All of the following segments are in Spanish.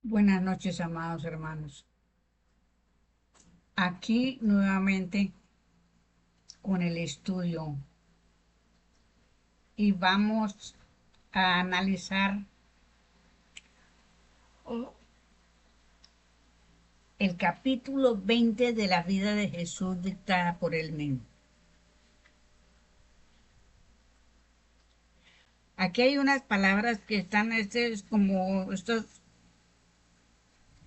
Buenas noches, amados hermanos. Aquí nuevamente con el estudio y vamos a analizar oh, el capítulo 20 de la vida de Jesús dictada por él mismo. Aquí hay unas palabras que están, como estas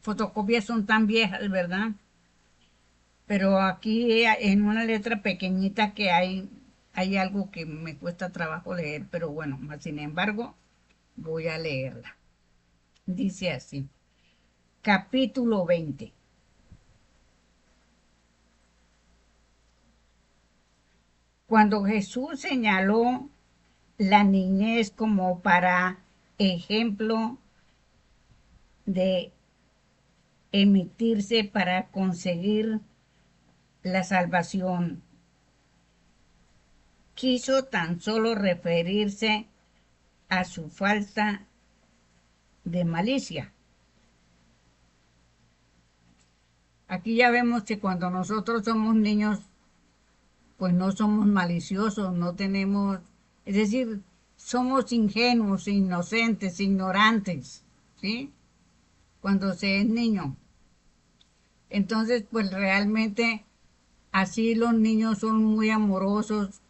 fotocopias son tan viejas, ¿verdad? Pero aquí en una letra pequeñita que hay algo que me cuesta trabajo leer, pero bueno, sin embargo, voy a leerla. Dice así, capítulo 20. Cuando Jesús señaló la niñez como para ejemplo de emitirse para conseguir la salvación, quiso tan solo referirse a su falta de malicia. Aquí ya vemos que cuando nosotros somos niños, pues no somos maliciosos, no tenemos, es decir, somos ingenuos, inocentes, ignorantes, ¿sí? Cuando se es niño. Entonces, pues realmente así los niños son muy amorosos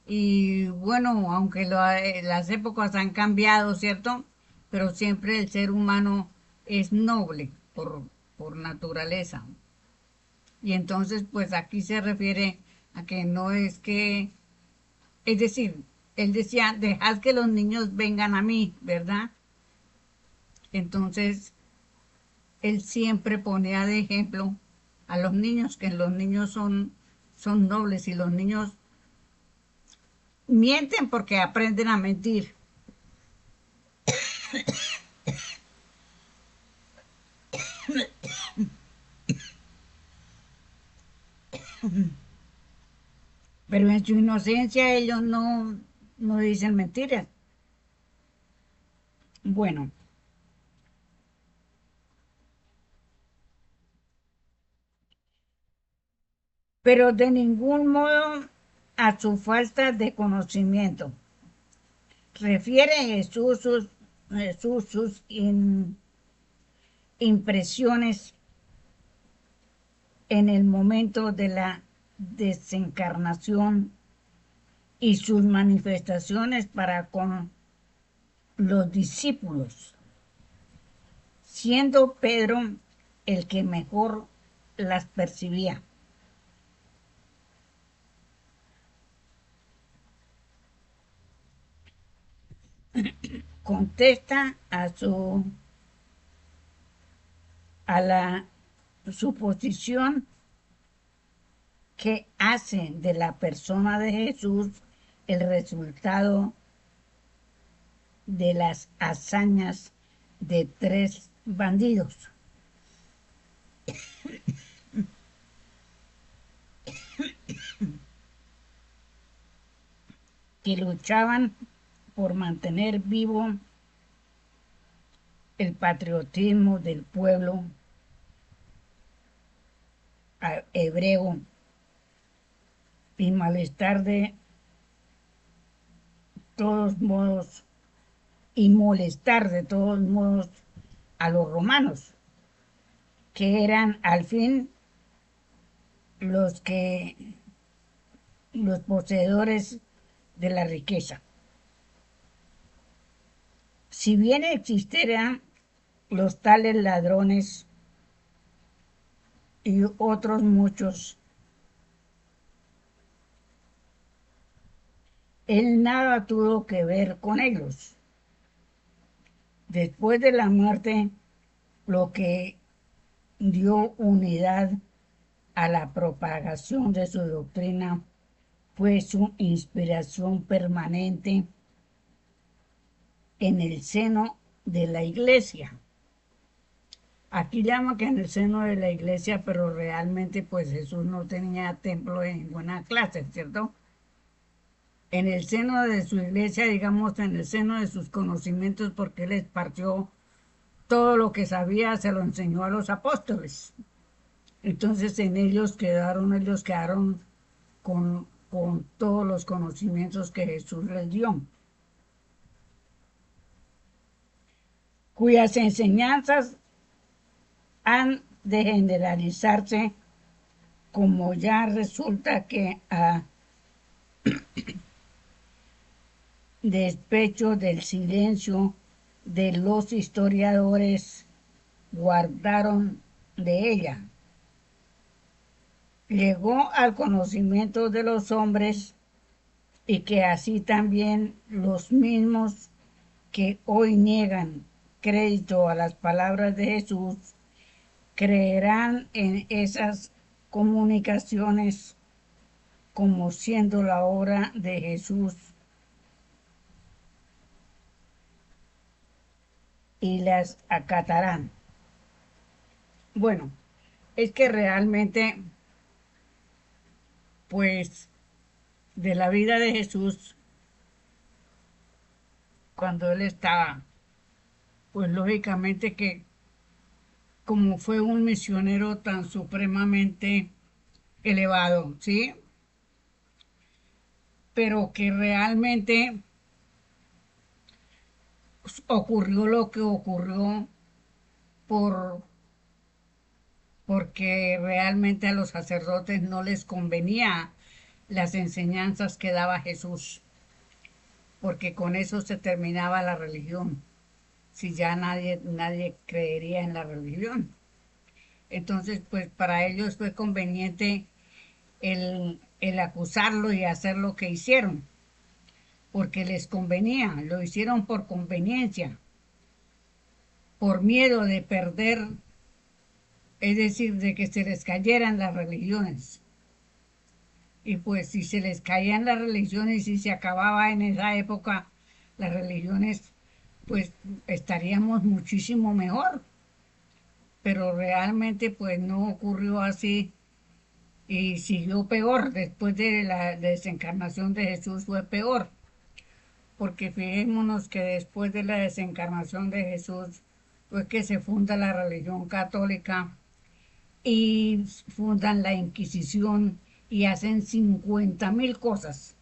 y bueno, aunque las épocas han cambiado, ¿cierto? Pero siempre el ser humano es noble por naturaleza. Y entonces, pues aquí se refiere a que no es que, es decir, él decía, dejad que los niños vengan a mí, ¿verdad? Entonces, él siempre ponía de ejemplo a los niños, que los niños son nobles y los niños mienten porque aprenden a mentir. Pero en su inocencia ellos no dicen mentiras. Bueno, pero de ningún modo a su falta de conocimiento. Refiere Jesús sus impresiones en el momento de la desencarnación y sus manifestaciones para con los discípulos, siendo Pedro el que mejor las percibía. Contesta a la suposición que hace de la persona de Jesús el resultado de las hazañas de tres bandidos que luchaban por mantener vivo el patriotismo del pueblo hebreo y malestar de todos modos y molestar de todos modos a los romanos, que eran al fin los que los poseedores de la riqueza. Si bien existieran los tales ladrones y otros muchos, él nada tuvo que ver con ellos. Después de la muerte, lo que dio unidad a la propagación de su doctrina fue su inspiración permanente en el seno de la iglesia. Aquí llama que en el seno de la iglesia, pero realmente pues Jesús no tenía templo en ninguna clase, ¿cierto? En el seno de su iglesia, digamos, en el seno de sus conocimientos, porque él esparció todo lo que sabía se lo enseñó a los apóstoles. Entonces ellos quedaron con todos los conocimientos que Jesús les dio, cuyas enseñanzas han de generalizarse, como ya resulta que a despecho del silencio de los historiadores guardaron de ella, llegó al conocimiento de los hombres, y que así también los mismos que hoy niegan crédito a las palabras de Jesús creerán en esas comunicaciones como siendo la obra de Jesús y las acatarán. Bueno, es que realmente, pues, de la vida de Jesús, cuando él estaba, pues lógicamente que como fue un misionero tan supremamente elevado, ¿sí? Pero que realmente ocurrió lo que ocurrió por, porque realmente a los sacerdotes no les convenía las enseñanzas que daba Jesús, porque con eso se terminaba la religión, si ya nadie creería en la religión. Entonces, pues para ellos fue conveniente el acusarlo y hacer lo que hicieron, porque les convenía, lo hicieron por conveniencia, por miedo de perder, es decir, de que se les cayeran las religiones. Y pues si se les caían las religiones y si se acababa en esa época las religiones, pues estaríamos muchísimo mejor. Pero realmente pues no ocurrió así y siguió peor. Después de la desencarnación de Jesús fue peor. Porque fijémonos que después de la desencarnación de Jesús fue que se funda la religión católica y fundan la Inquisición y hacen 50.000 cosas,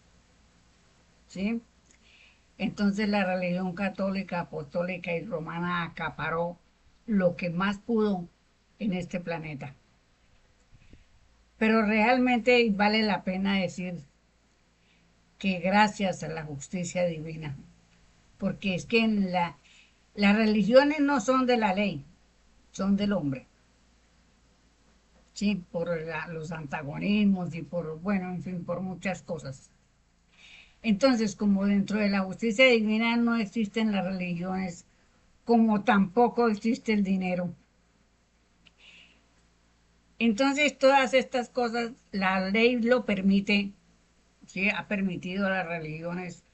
¿sí? Entonces la religión católica, apostólica y romana acaparó lo que más pudo en este planeta. Pero realmente vale la pena decir que gracias a la justicia divina, porque es que las religiones no son de la ley, son del hombre. Sí, por los antagonismos y por, bueno, en fin, por muchas cosas. Entonces, como dentro de la justicia divina no existen las religiones, como tampoco existe el dinero. Entonces, todas estas cosas, la ley lo permite, ¿sí? Ha permitido a las religiones,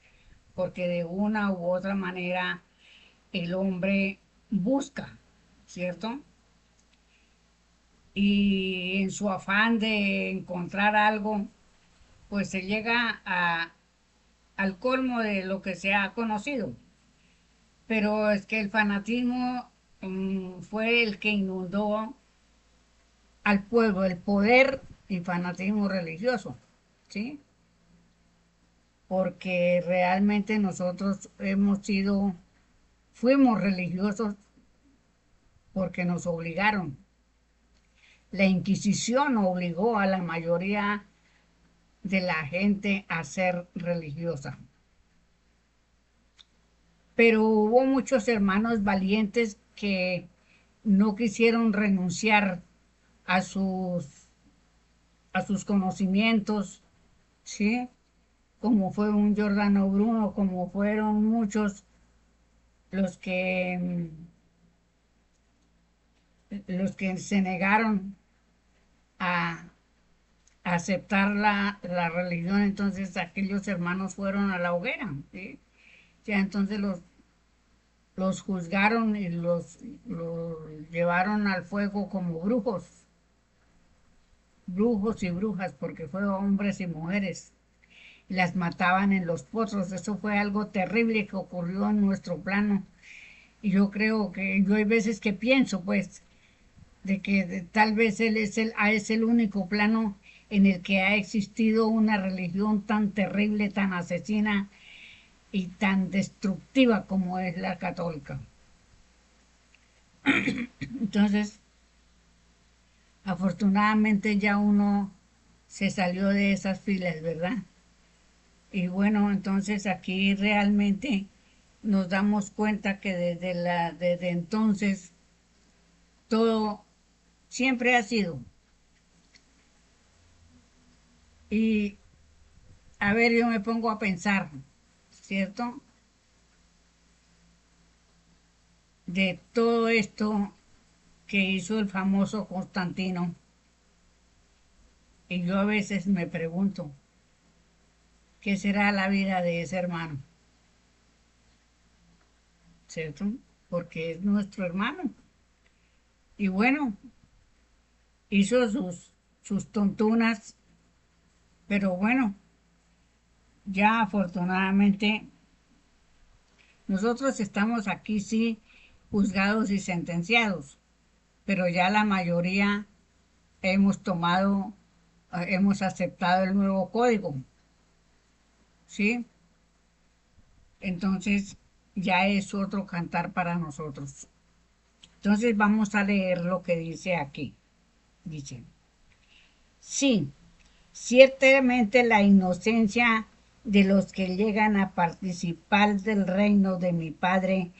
porque de una u otra manera el hombre busca, ¿cierto? Y en su afán de encontrar algo, pues se llega al colmo de lo que se ha conocido. Pero es que el fanatismo fue el que inundó al pueblo, el poder y fanatismo religioso, ¿sí? Porque realmente nosotros fuimos religiosos porque nos obligaron. La Inquisición obligó a la mayoría de la gente a ser religiosa. Pero hubo muchos hermanos valientes que no quisieron renunciar a sus conocimientos, ¿sí? Como fue un Giordano Bruno, como fueron muchos los que, los que se negaron a aceptar la religión. Entonces aquellos hermanos fueron a la hoguera, ¿sí? Ya entonces los juzgaron y los llevaron al fuego como brujos y brujas, porque fueron hombres y mujeres. Las mataban en los pozos. Eso fue algo terrible que ocurrió en nuestro plano. Y yo creo que yo hay veces que pienso, pues, de que tal vez él es el único plano en el que ha existido una religión tan terrible, tan asesina y tan destructiva como es la católica. Entonces, afortunadamente ya uno se salió de esas filas, ¿verdad? Y bueno, entonces aquí realmente nos damos cuenta que desde entonces todo siempre ha sido. Y a ver, yo me pongo a pensar, ¿cierto? De todo esto que hizo el famoso Constantino. Y yo a veces me pregunto, ¿qué será la vida de ese hermano? ¿Cierto? Porque es nuestro hermano. Y bueno, hizo sus tontunas, pero bueno, ya afortunadamente nosotros estamos aquí sí juzgados y sentenciados, pero ya la mayoría hemos tomado, hemos aceptado el nuevo código, ¿sí? Entonces ya es otro cantar para nosotros. Entonces vamos a leer lo que dice aquí. Dice, sí, ciertamente la inocencia de los que llegan a participar del reino de mi Padre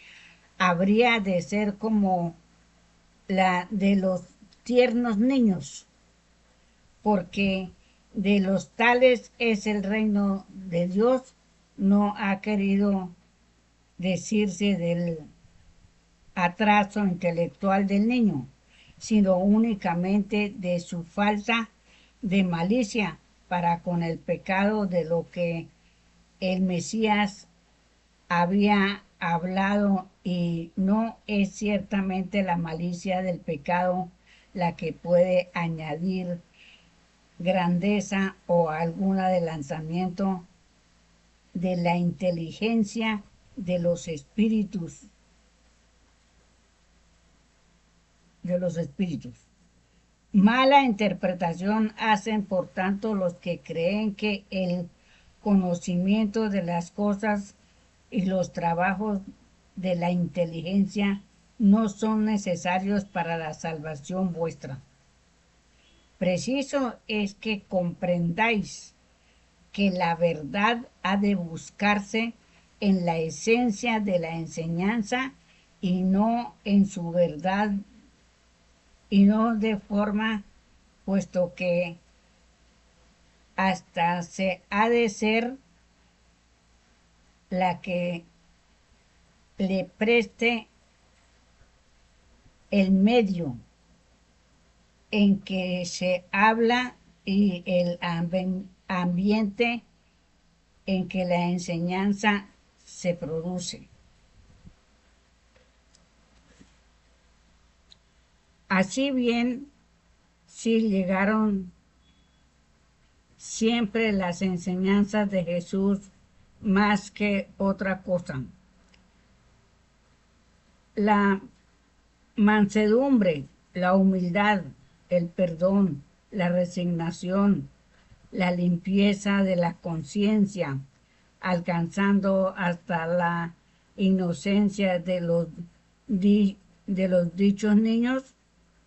habría de ser como la de los tiernos niños, porque de los tales es el reino de Dios, no ha querido decirse del atraso intelectual del niño, sino únicamente de su falta de malicia para con el pecado de lo que el Mesías había hablado, y no es ciertamente la malicia del pecado la que puede añadir grandeza o algún adelantamiento de la inteligencia de los espíritus. Mala interpretación hacen por tanto los que creen que el conocimiento de las cosas y los trabajos de la inteligencia no son necesarios para la salvación vuestra. Preciso es que comprendáis que la verdad ha de buscarse en la esencia de la enseñanza y no en su verdad, y no de forma, puesto que hasta se ha de ser la que le preste el medio en que se habla y el ambiente en que la enseñanza se produce. Así bien, si llegaron siempre las enseñanzas de Jesús más que otra cosa. La mansedumbre, la humildad, el perdón, la resignación, la limpieza de la conciencia, alcanzando hasta la inocencia de los dichos niños,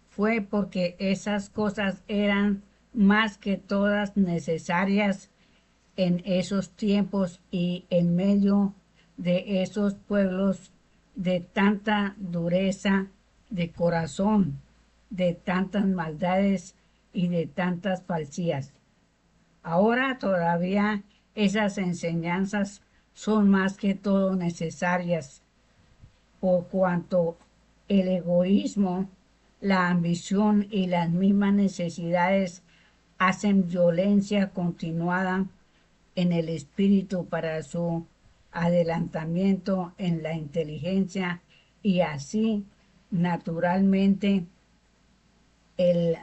fue porque esas cosas eran más que todas necesarias en esos tiempos y en medio de esos pueblos de tanta dureza de corazón, de tantas maldades y de tantas falsías. Ahora todavía esas enseñanzas son más que todo necesarias, por cuanto el egoísmo, la ambición y las mismas necesidades hacen violencia continuada en el espíritu para su adelantamiento en la inteligencia, y así naturalmente el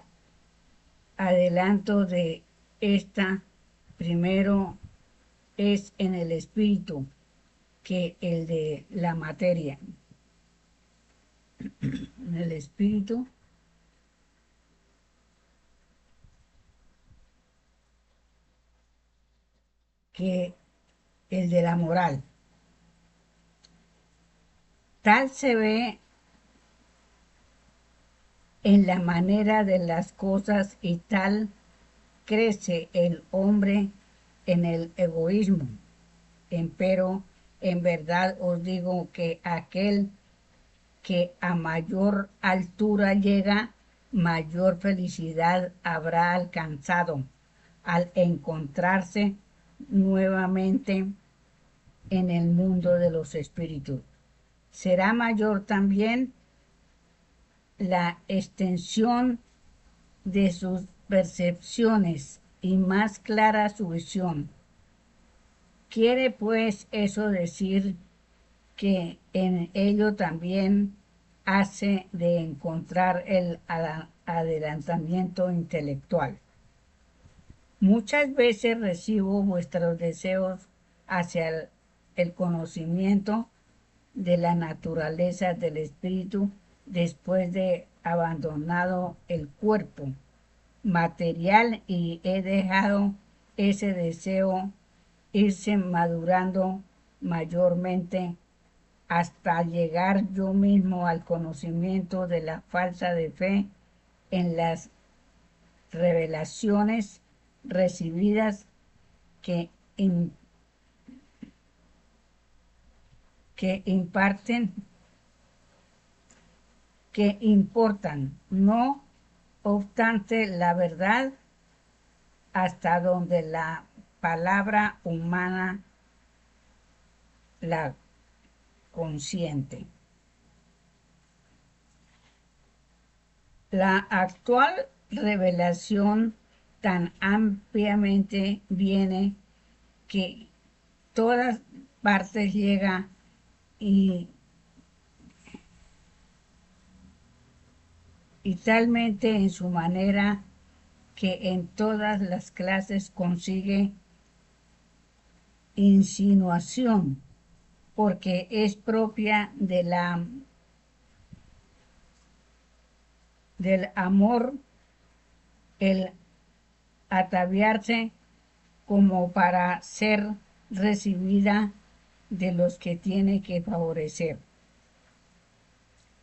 adelanto de esta primero es en el espíritu que el de la materia. el espíritu que el de la moral. Tal se ve en la manera de las cosas y tal crece el hombre en el egoísmo. Empero, en verdad os digo que aquel que a mayor altura llega, mayor felicidad habrá alcanzado al encontrarse nuevamente en el mundo de los espíritus. Será mayor también la extensión de sus percepciones y más clara su visión. Quiere pues eso decir que en ello también hace de encontrar el adelantamiento intelectual. Muchas veces recibo vuestros deseos hacia el conocimiento de la naturaleza del espíritu después de abandonado el cuerpo material y he dejado ese deseo irse madurando mayormente hasta llegar yo mismo al conocimiento de la falsa de fe en las revelaciones recibidas que, que imparten, que importan, no obstante la verdad hasta donde la palabra humana la consciente. La actual revelación tan ampliamente viene que todas partes llega y, y talmente en su manera que en todas las clases consigue insinuación, porque es propia de del amor el ataviarse como para ser recibida de los que tiene que favorecer.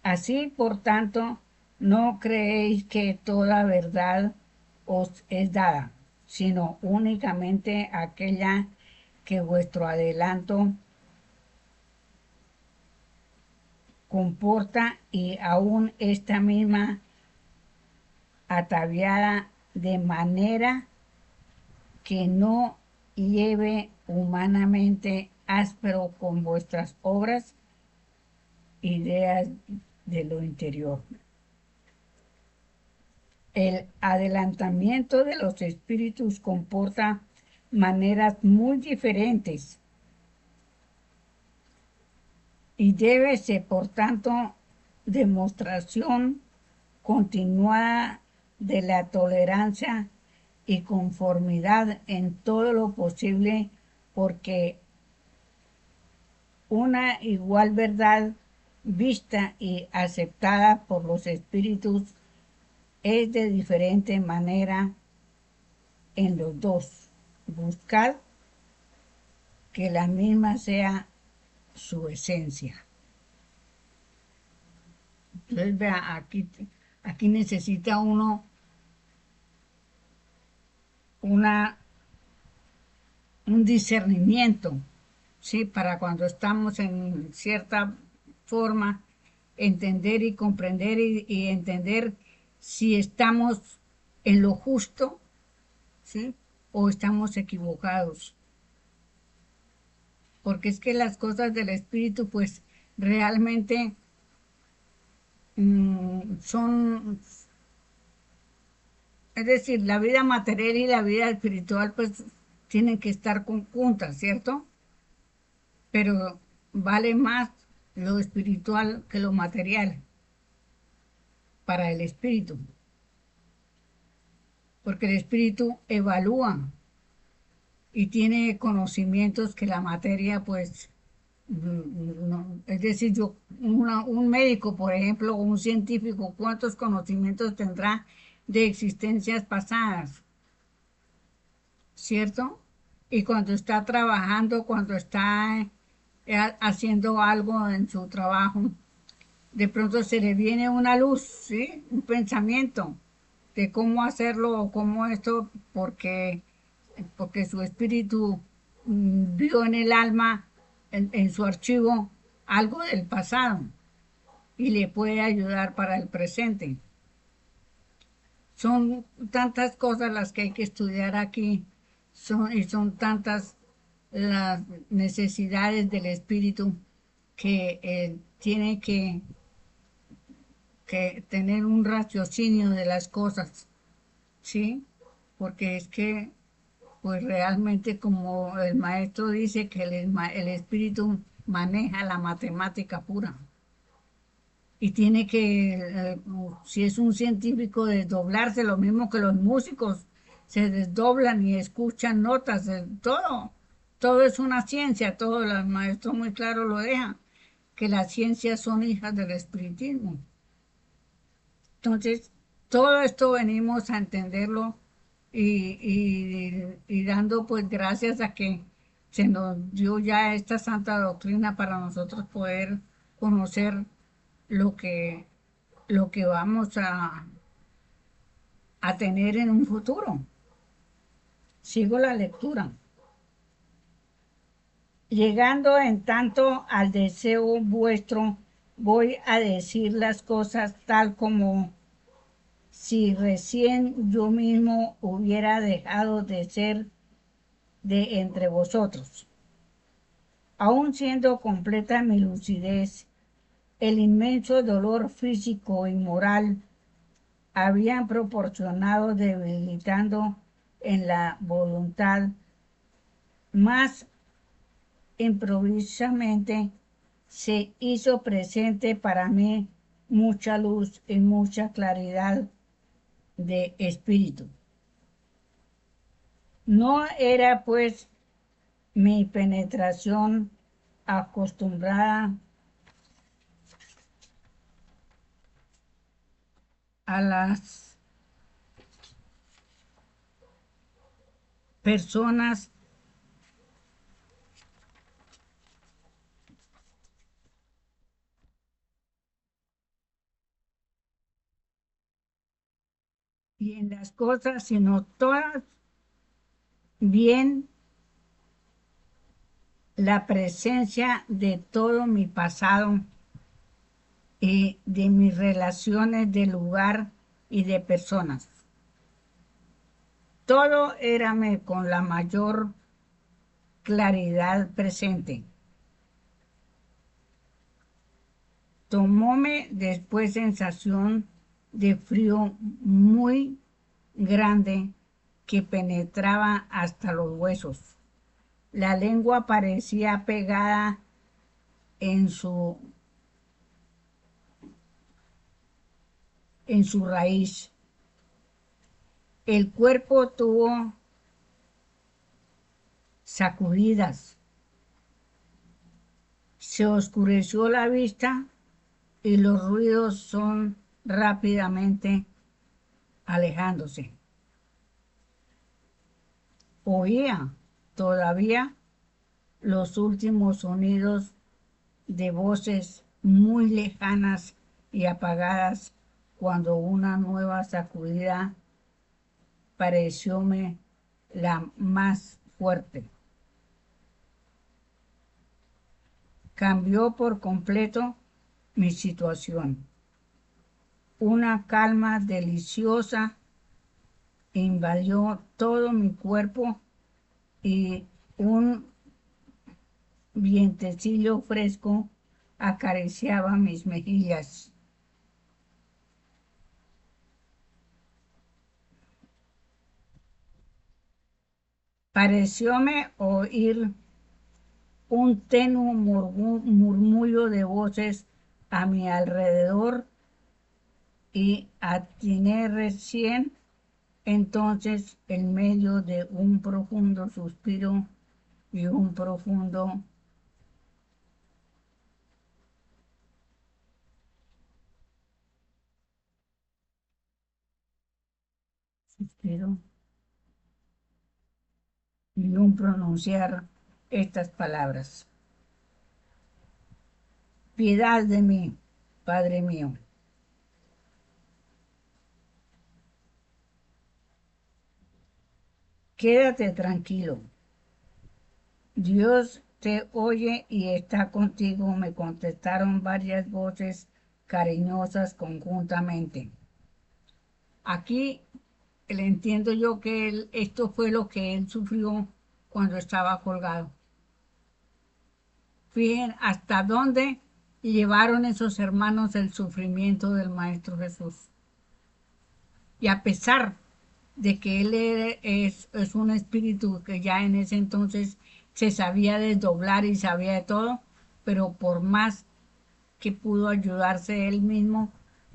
Así, por tanto, no creéis que toda verdad os es dada, sino únicamente aquella que vuestro adelanto comporta y aún esta misma ataviada de manera que no lleve humanamente áspero con vuestras obras, ideas de lo interior. El adelantamiento de los espíritus comporta maneras muy diferentes y debe ser, por tanto, demostración continuada de la tolerancia y conformidad en todo lo posible, porque una igual verdad vista y aceptada por los espíritus es de diferente manera en los dos. Buscad que la misma sea su esencia. Entonces, vea, aquí necesita uno un discernimiento, ¿sí? Para cuando estamos en cierta forma, entender y comprender y entender si estamos en lo justo, ¿sí? O estamos equivocados. Porque es que las cosas del espíritu, pues, realmente son, es decir, la vida material y la vida espiritual, pues, tienen que estar conjuntas, ¿cierto? Pero vale más lo espiritual que lo material para el espíritu, porque el espíritu evalúa y tiene conocimientos que la materia pues No, es decir, un médico, por ejemplo, o un científico, ¿cuántos conocimientos tendrá de existencias pasadas? ¿Cierto? Y cuando está trabajando, cuando está haciendo algo en su trabajo, de pronto se le viene una luz, ¿sí? Un pensamiento de cómo hacerlo o cómo esto, porque su espíritu vio en el alma, en su archivo, algo del pasado y le puede ayudar para el presente. Son tantas cosas las que hay que estudiar aquí, y son tantas las necesidades del espíritu que tiene que tener un raciocinio de las cosas, ¿sí? Porque es que, pues realmente como el maestro dice que el espíritu maneja la matemática pura y tiene que, si es un científico, desdoblarse, lo mismo que los músicos se desdoblan y escuchan notas, todo es una ciencia, todo el maestro muy claro lo deja, que las ciencias son hijas del espiritismo. Entonces, todo esto venimos a entenderlo y dando pues gracias a que se nos dio ya esta santa doctrina para nosotros poder conocer lo que, lo que vamos a tener en un futuro. Sigo la lectura. Llegando en tanto al deseo vuestro, voy a decir las cosas tal como si recién yo mismo hubiera dejado de ser de entre vosotros. Aun siendo completa mi lucidez, el inmenso dolor físico y moral habían proporcionado debilitando en la voluntad más improvisamente se hizo presente para mí mucha luz y mucha claridad de espíritu. No era pues mi penetración acostumbrada a las personas y en las cosas, sino todas bien la presencia de todo mi pasado y de mis relaciones de lugar y de personas. Todo érame con la mayor claridad presente. Tomóme después sensación de frío muy grande que penetraba hasta los huesos. La lengua parecía pegada en su raíz. El cuerpo tuvo sacudidas. Se oscureció la vista y los ruidos son rápidamente alejándose. Oía todavía los últimos sonidos de voces muy lejanas y apagadas cuando una nueva sacudida parecióme la más fuerte. Cambió por completo mi situación. Una calma deliciosa invadió todo mi cuerpo y un vientecillo fresco acariciaba mis mejillas. Parecióme oír un tenue murmullo de voces a mi alrededor y atiné recién entonces en medio de un profundo suspiro y un profundo Suspiro y un pronunciar estas palabras. Piedad de mí, Padre mío. Quédate tranquilo. Dios te oye y está contigo, me contestaron varias voces cariñosas conjuntamente. Aquí le entiendo yo que esto fue lo que él sufrió cuando estaba colgado. Fíjense hasta dónde llevaron esos hermanos el sufrimiento del Maestro Jesús. Y a pesar de que es un espíritu que ya en ese entonces se sabía desdoblar y sabía de todo, pero por más que pudo ayudarse él mismo,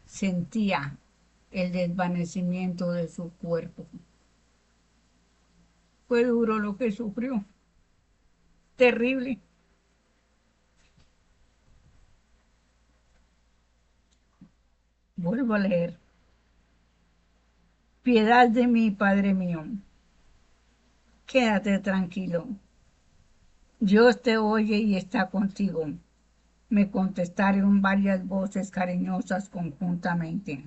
sentía el desvanecimiento de su cuerpo. Fue duro lo que sufrió, terrible. Vuelvo a leer. Piedad de mí, Padre mío. Quédate tranquilo. Dios te oye y está contigo. Me contestaron varias voces cariñosas conjuntamente.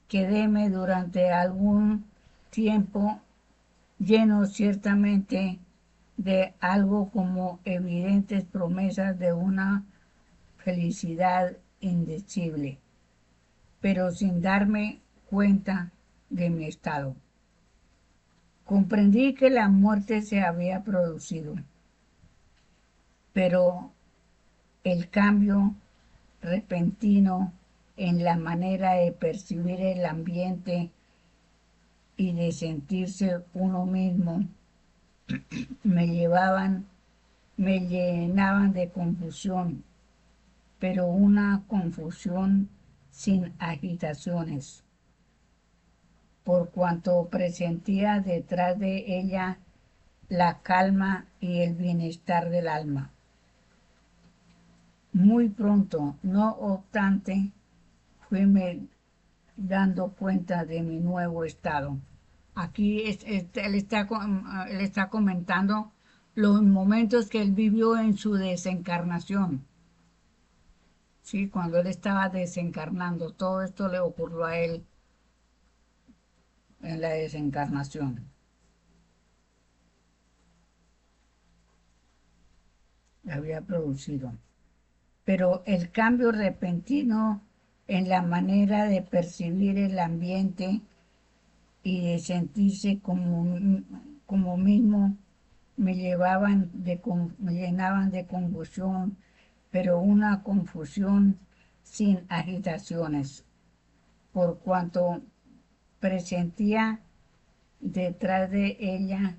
Quedéme durante algún tiempo lleno ciertamente de algo como evidentes promesas de una felicidad indecible, pero sin darme cuenta de mi estado. Comprendí que la muerte se había producido, pero el cambio repentino en la manera de percibir el ambiente y de sentirse uno mismo me me llenaban de confusión, pero una confusión sin agitaciones, por cuanto presentía detrás de ella la calma y el bienestar del alma. Muy pronto, no obstante, fuime dando cuenta de mi nuevo estado. Aquí él está comentando los momentos que él vivió en su desencarnación. Sí, cuando él estaba desencarnando, todo esto le ocurrió a él en la desencarnación. Le había producido. Pero el cambio repentino en la manera de percibir el ambiente y de sentirse como mismo me llenaban de confusión, pero una confusión sin agitaciones, por cuanto presentía detrás de ella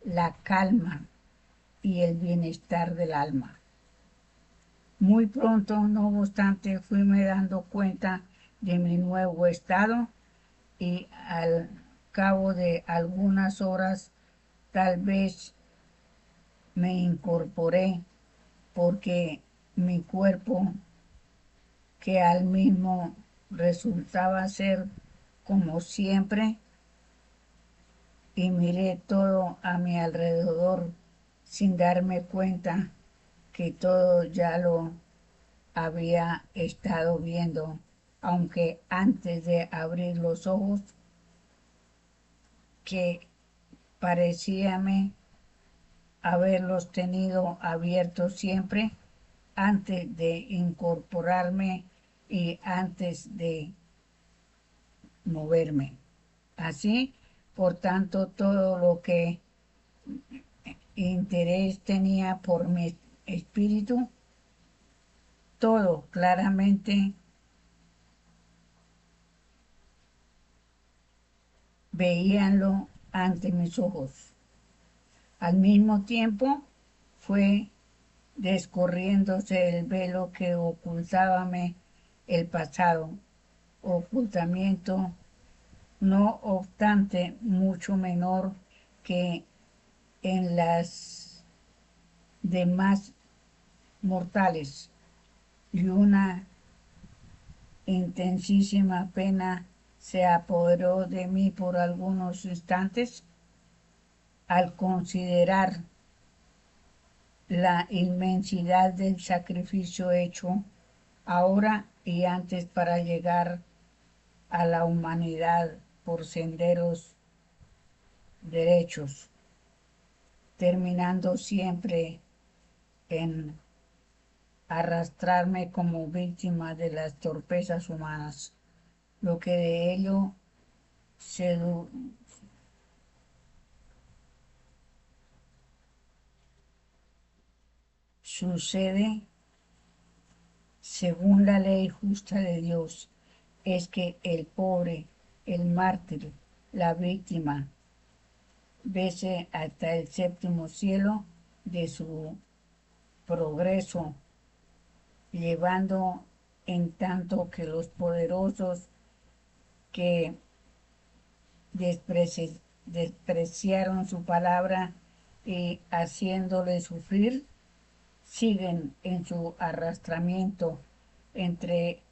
la calma y el bienestar del alma. Muy pronto, no obstante, fuime dando cuenta de mi nuevo estado y al cabo de algunas horas tal vez me incorporé porque mi cuerpo, que al mismo resultaba ser como siempre, y miré todo a mi alrededor sin darme cuenta que todo ya lo había estado viendo, aunque antes de abrir los ojos, que parecíame haberlos tenido abiertos siempre antes de incorporarme y antes de moverme. Así, por tanto, todo lo que interés tenía por mi espíritu, todo claramente veíanlo ante mis ojos. Al mismo tiempo fue descorriéndose el velo que ocultábame el pasado, ocultamiento no obstante mucho menor que en las demás mortales, y una intensísima pena se apoderó de mí por algunos instantes al considerar la inmensidad del sacrificio hecho ahora y antes para llegar a la humanidad por senderos derechos, terminando siempre en arrastrarme como víctima de las torpezas humanas, lo que de ello se sucede según la ley justa de Dios, es que el pobre, el mártir, la víctima, vese hasta el séptimo cielo de su progreso, llevando en tanto que los poderosos que despreciaron su palabra y haciéndole sufrir, siguen en su arrastramiento entre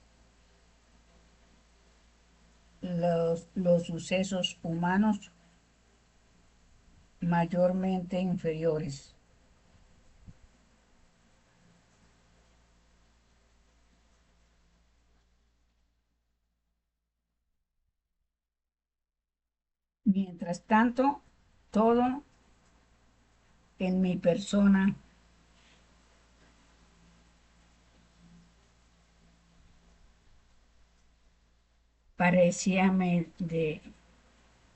los sucesos humanos mayormente inferiores. Mientras tanto, todo en mi persona parecíame de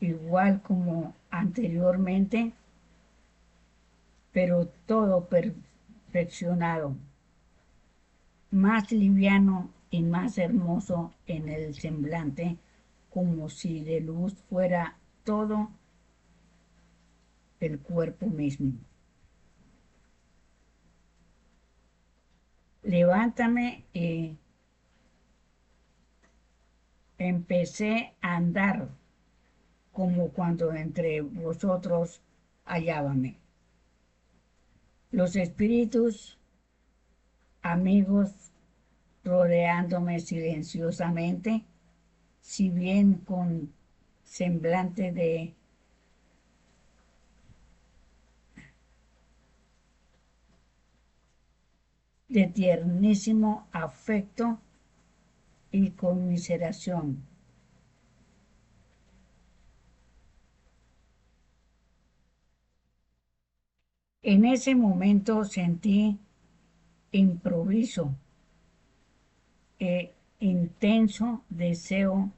igual como anteriormente, pero todo perfeccionado, más liviano y más hermoso en el semblante, como si de luz fuera todo el cuerpo mismo. Levántame y empecé a andar como cuando entre vosotros hallábame. Los espíritus amigos rodeándome silenciosamente, si bien con semblante de tiernísimo afecto y conmiseración. En ese momento sentí improviso e intenso deseo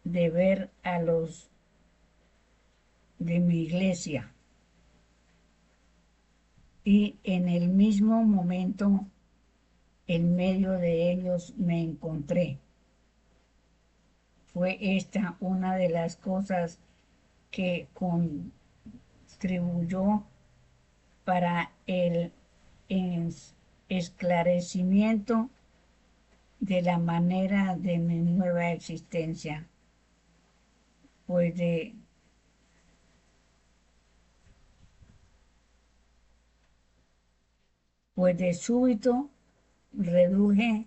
de ver a los de mi iglesia y en el mismo momento en medio de ellos me encontré. Fue esta una de las cosas que contribuyó para el esclarecimiento de la manera de mi nueva existencia, pues de súbito reduje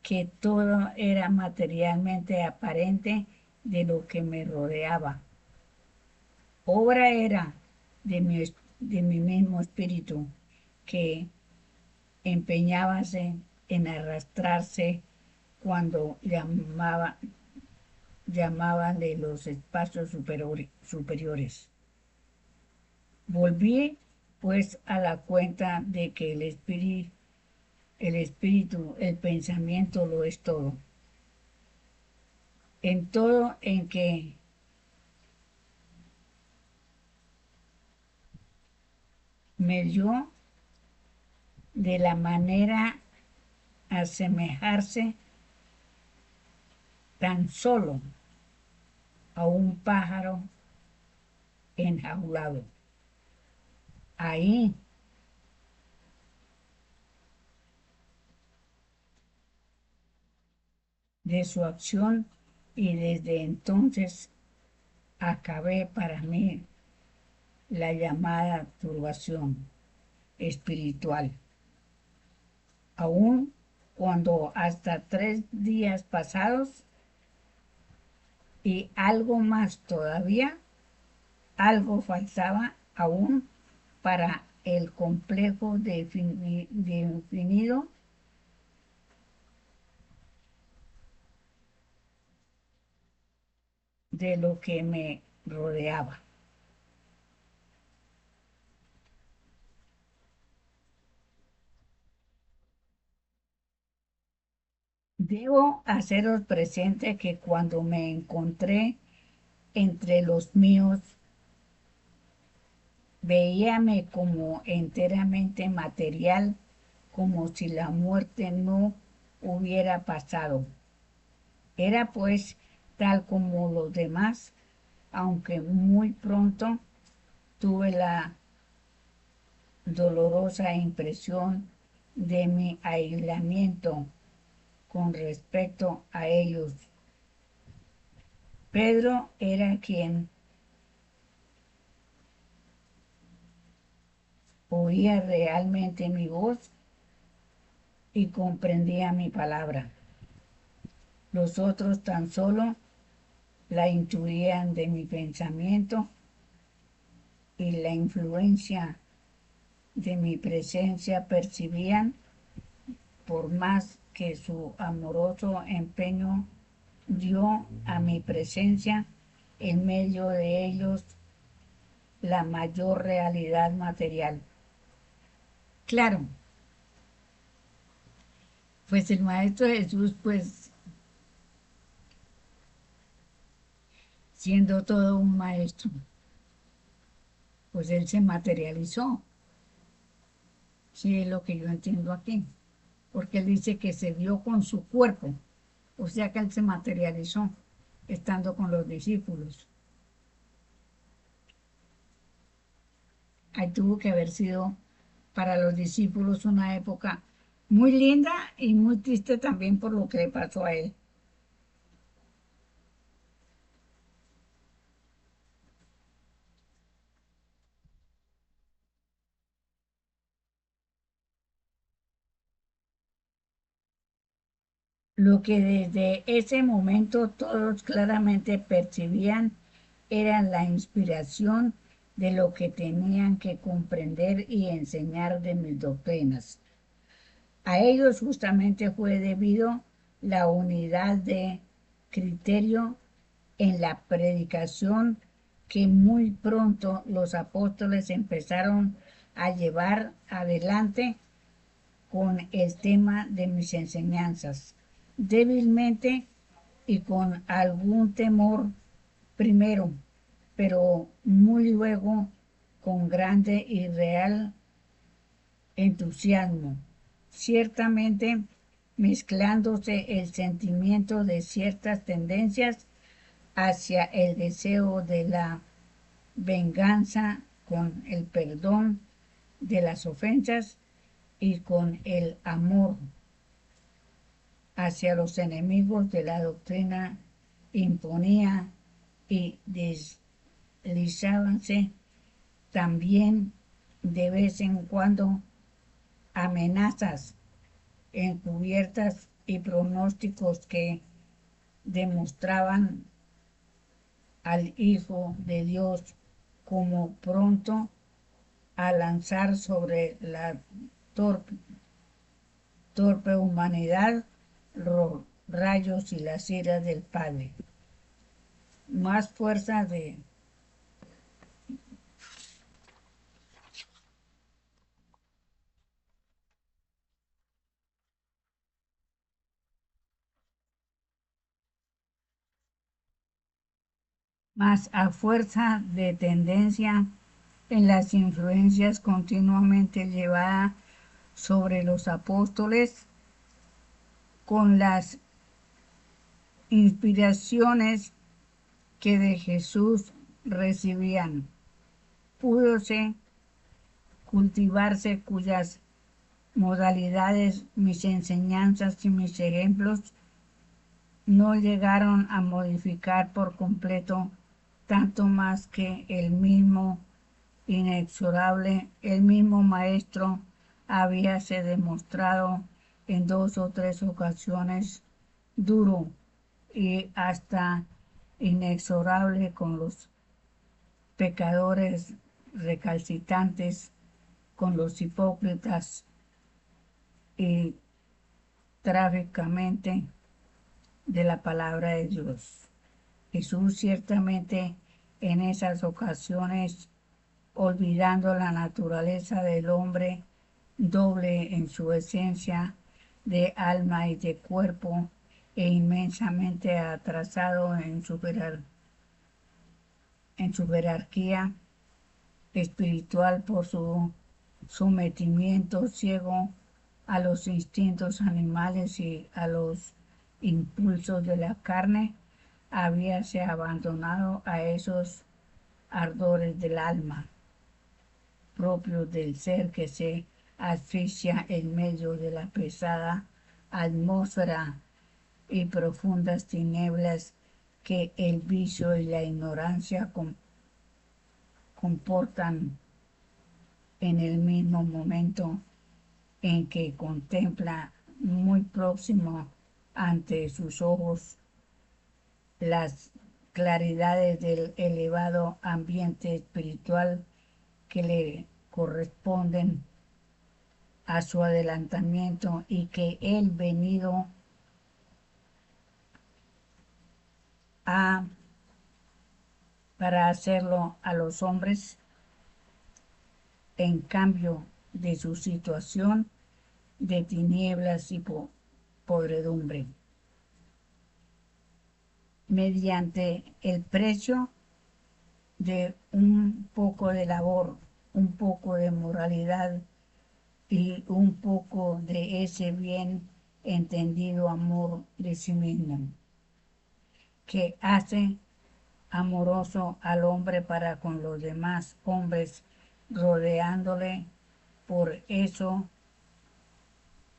que todo era materialmente aparente de lo que me rodeaba. Obra era de mi mismo espíritu que empeñábase en arrastrarse cuando llamaban de los espacios superiores. Volví pues a la cuenta de que el pensamiento lo es todo. En todo en que me dio de la manera asemejarse tan solo a un pájaro enjaulado. Ahí de su acción y desde entonces acabé para mí la llamada turbación espiritual. Aun cuando hasta 3 días pasados Y algo más todavía, algo faltaba aún para el complejo definido de lo que me rodeaba. Debo haceros presente que cuando me encontré entre los míos, veíame como enteramente material, como si la muerte no hubiera pasado. Era pues tal como los demás, aunque muy pronto tuve la dolorosa impresión de mi aislamiento con respecto a ellos. Pedro era quien oía realmente mi voz y comprendía mi palabra. Los otros tan solo la intuían de mi pensamiento y la influencia de mi presencia percibían, por más que su amoroso empeño dio a mi presencia en medio de ellos la mayor realidad material. Claro, pues el Maestro Jesús, pues siendo todo un maestro, pues él se materializó, sí es lo que yo entiendo aquí, porque él dice que se vio con su cuerpo, o sea que él se materializó estando con los discípulos. Ahí tuvo que haber sido para los discípulos una época muy linda y muy triste también por lo que le pasó a él. Lo que desde ese momento todos claramente percibían era la inspiración de lo que tenían que comprender y enseñar de mis doctrinas. A ellos justamente fue debido la unidad de criterio en la predicación que muy pronto los apóstoles empezaron a llevar adelante con el tema de mis enseñanzas, débilmente y con algún temor primero, pero muy luego con grande y real entusiasmo, ciertamente mezclándose el sentimiento de ciertas tendencias hacia el deseo de la venganza con el perdón de las ofensas y con el amor hacia los enemigos de la doctrina imponía y deslizábanse también de vez en cuando amenazas encubiertas y pronósticos que demostraban al Hijo de Dios como pronto a lanzar sobre la torpe, torpe humanidad los rayos y las iras del Padre. Más fuerza de más a fuerza de tendencia en las influencias continuamente llevadas sobre los apóstoles con las inspiraciones que de Jesús recibían. Púdose cultivarse cuyas modalidades mis enseñanzas y mis ejemplos no llegaron a modificar por completo, tanto más que el mismo inexorable, el mismo maestro habíase demostrado en 2 o 3 ocasiones duro y hasta inexorable con los pecadores recalcitrantes, con los hipócritas y trágicamente de la palabra de Dios. Jesús ciertamente en esas ocasiones, olvidando la naturaleza del hombre doble en su esencia de alma y de cuerpo, e inmensamente atrasado en su jerarquía espiritual por su sometimiento ciego a los instintos animales y a los impulsos de la carne, habíase abandonado a esos ardores del alma, propios del ser que se asfixia en medio de la pesada atmósfera y profundas tinieblas que el vicio y la ignorancia comportan en el mismo momento en que contempla muy próximo ante sus ojos las claridades del elevado ambiente espiritual que le corresponden a su adelantamiento y que él venido a para hacerlo a los hombres en cambio de su situación de tinieblas y podredumbre, mediante el precio de un poco de labor, un poco de moralidad y un poco de ese bien entendido amor de sí mismo, que hace amoroso al hombre para con los demás hombres, rodeándole por eso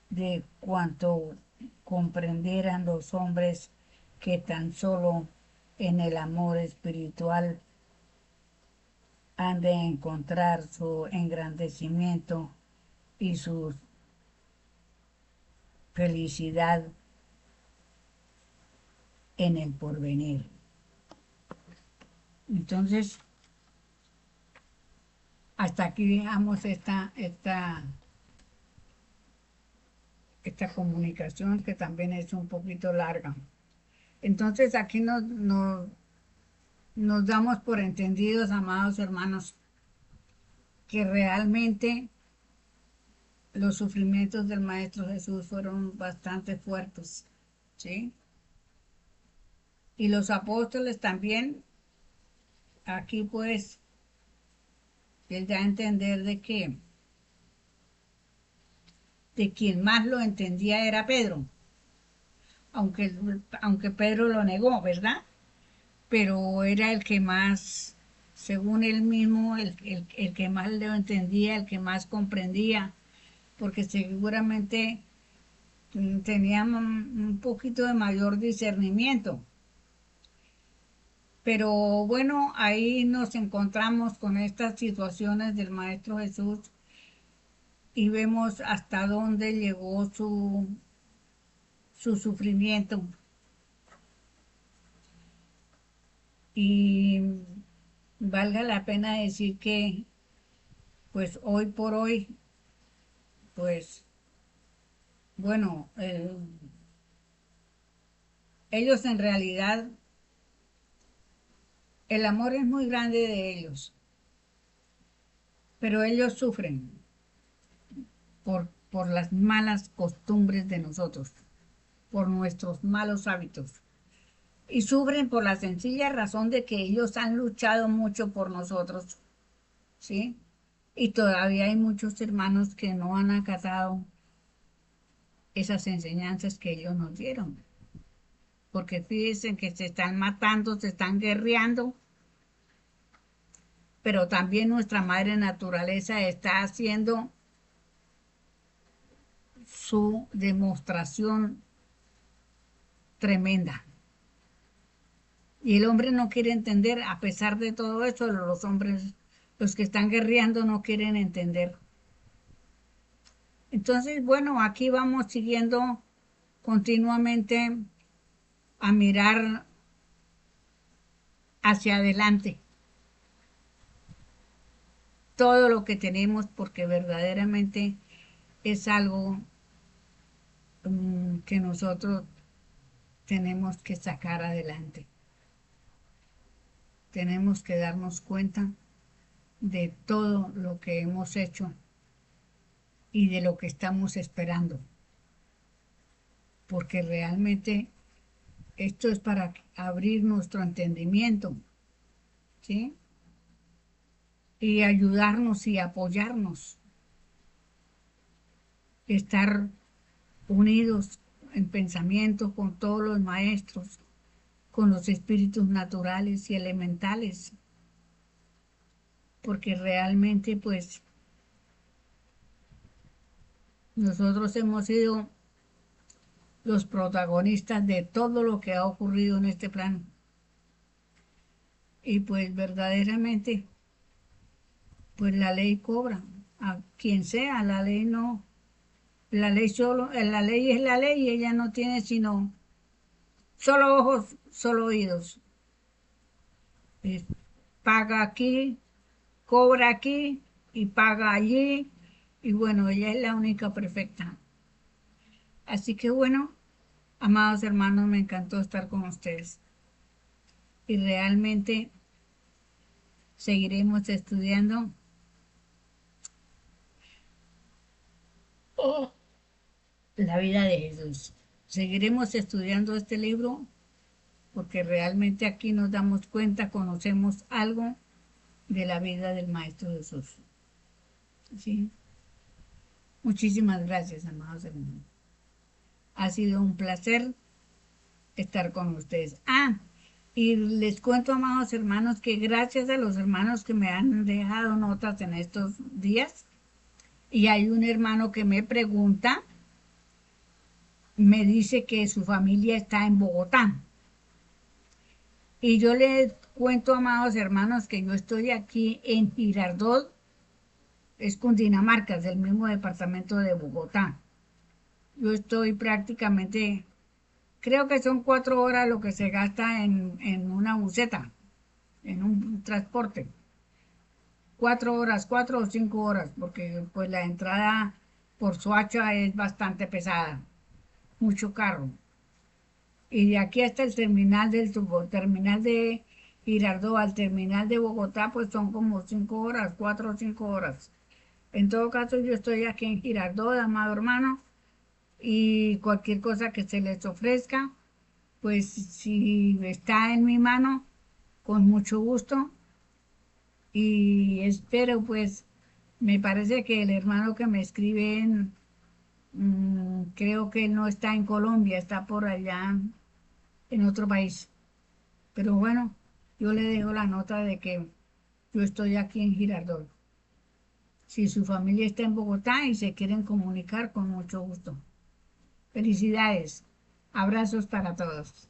de cuanto comprendieran los hombres que tan solo en el amor espiritual han de encontrar su engrandecimiento y su felicidad en el porvenir. Entonces, hasta aquí dejamos esta comunicación que también es un poquito larga. Entonces, aquí nos damos por entendidos, amados hermanos, que realmente los sufrimientos del Maestro Jesús fueron bastante fuertes, ¿sí? Y los apóstoles también, aquí pues, él da a entender de quien más lo entendía era Pedro, aunque Pedro lo negó, ¿verdad? Pero era el que más, según él mismo, el que más lo entendía, el que más comprendía, porque seguramente tenía un poquito de mayor discernimiento. Pero bueno, ahí nos encontramos con estas situaciones del Maestro Jesús y vemos hasta dónde llegó su sufrimiento. Y valga la pena decir que, pues hoy por hoy, pues bueno, ellos en realidad, el amor es muy grande de ellos, pero ellos sufren por las malas costumbres de nosotros, por nuestros malos hábitos. Y sufren por la sencilla razón de que ellos han luchado mucho por nosotros, ¿sí? Y todavía hay muchos hermanos que no han acatado esas enseñanzas que ellos nos dieron. Porque fíjense que se están matando, se están guerreando, pero también nuestra madre naturaleza está haciendo su demostración tremenda. Y el hombre no quiere entender, a pesar de todo eso, los hombres, los que están guerreando, no quieren entender. Entonces, bueno, aquí vamos siguiendo continuamente a mirar hacia adelante todo lo que tenemos porque verdaderamente es algo que nosotros tenemos que sacar adelante. Tenemos que darnos cuenta de todo lo que hemos hecho y de lo que estamos esperando, porque realmente esto es para abrir nuestro entendimiento, ¿sí? Y ayudarnos y apoyarnos, estar unidos en pensamiento con todos los maestros, con los espíritus naturales y elementales, porque realmente pues nosotros hemos sido los protagonistas de todo lo que ha ocurrido en este plano. Y pues verdaderamente, pues la ley cobra a quien sea, la ley no, la ley solo, la ley es la ley y ella no tiene sino solo ojos, solo oídos. Eh, Paga aquí, cobra aquí y paga allí. Y bueno, ella es la única perfecta. Así que bueno, amados hermanos, me encantó estar con ustedes. Y realmente seguiremos estudiando la vida de Jesús. Seguiremos estudiando este libro porque realmente aquí nos damos cuenta, conocemos algo de la vida del Maestro Jesús. ¿Sí? Muchísimas gracias, amados hermanos. Ha sido un placer estar con ustedes. Y les cuento, amados hermanos, que gracias a los hermanos que me han dejado notas en estos días, y hay un hermano que me pregunta, me dice que su familia está en Bogotá. Y yo les cuento, amados hermanos, que yo estoy aquí en Girardot, es Cundinamarca, es el mismo departamento de Bogotá. Yo estoy prácticamente, creo que son 4 horas lo que se gasta en una buseta, en un transporte. 4 horas, 4 o 5 horas, porque pues la entrada por Soacha es bastante pesada, mucho carro. Y de aquí hasta el terminal terminal de Girardot al terminal de Bogotá, pues son como 5 horas, 4 o 5 horas. En todo caso, yo estoy aquí en Girardot, amado hermano, y cualquier cosa que se les ofrezca, pues si está en mi mano, con mucho gusto. Y espero, pues, me parece que el hermano que me escribe creo que él no está en Colombia, está por allá en otro país. Pero bueno, yo le dejo la nota de que yo estoy aquí en Girardot. Si su familia está en Bogotá y se quieren comunicar, con mucho gusto. Felicidades. Abrazos para todos.